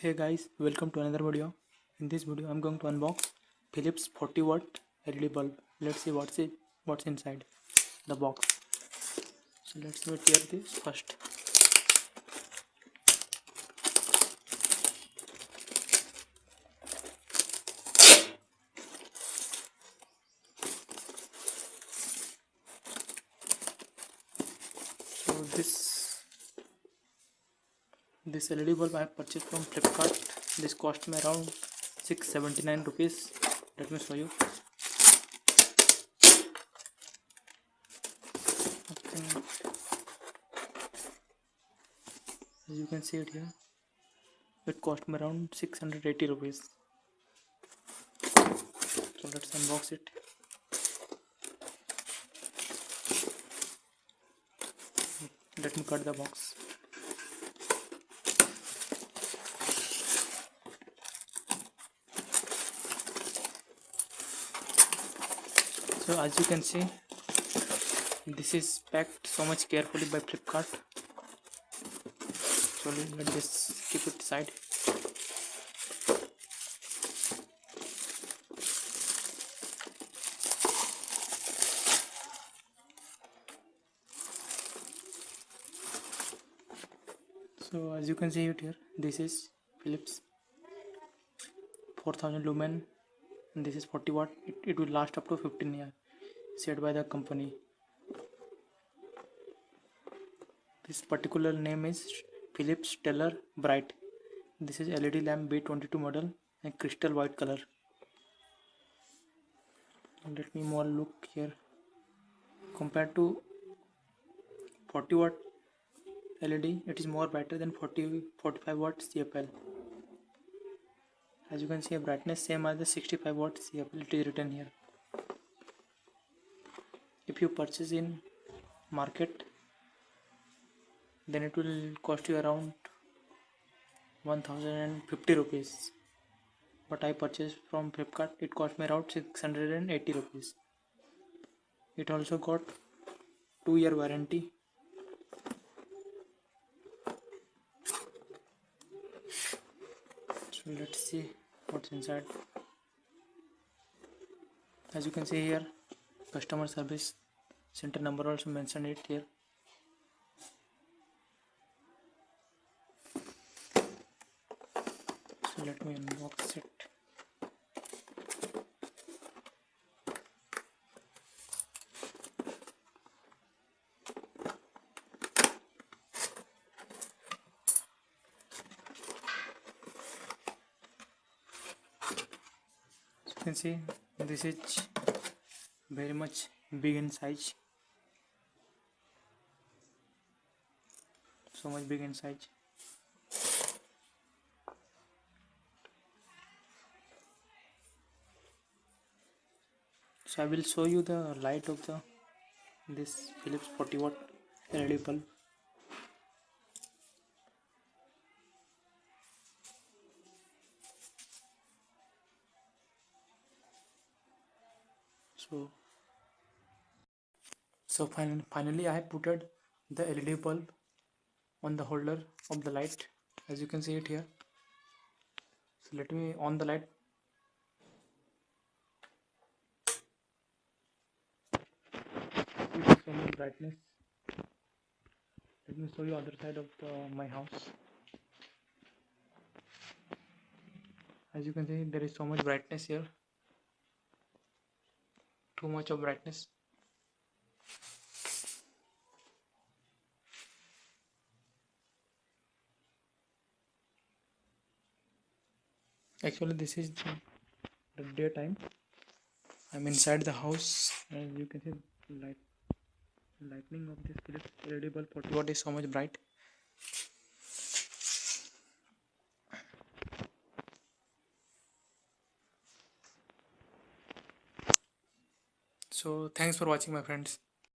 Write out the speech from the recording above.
Hey guys, welcome to another video. In this video, I'm going to unbox Philips 40-watt LED bulb. Let's see what's inside the box. So let's tear this first. So this LED bulb I have purchased from Flipkart. This cost me around 679 rupees. Let me show you. As you can see it here, it cost me around 680 rupees. So let's unbox it. Let me cut the box. So as you can see, this is packed so much carefully by Flipkart. So let's just keep it aside. So as you can see it here, this is Philips 4000 lumen and this is 40 watt. It will last up to 15 years, said by the company. This particular name is Philips Stellar Bright. This is LED lamp B22 model and crystal white color. Let me more look here. Compared to 40 watt LED, it is more brighter than 45 watt CFL. As you can see, a brightness same as the 65 watt CFL. It is written here. If you purchase in market, then it will cost you around 1050 rupees. But I purchased from Flipkart, it cost me around 680 rupees. It also got 2-year warranty. So let's see what's inside. As you can see here, customer service center number also mentioned it here. So let me unbox it. So you can see this is very much big in size. So much big in size. So I will show you the light of this Philips 40 watt LED bulb. So finally I have put the LED bulb on the holder of the light. As you can see it here. So let me on the light. It is so much brightness. Let me show you other side of my house. As you can see, there is so much brightness here. Too much of brightness. Actually, this is the daytime. I'm inside the house. As you can see, lightning of this Philips LED bulb 40 watt is so much bright. So thanks for watching, my friends.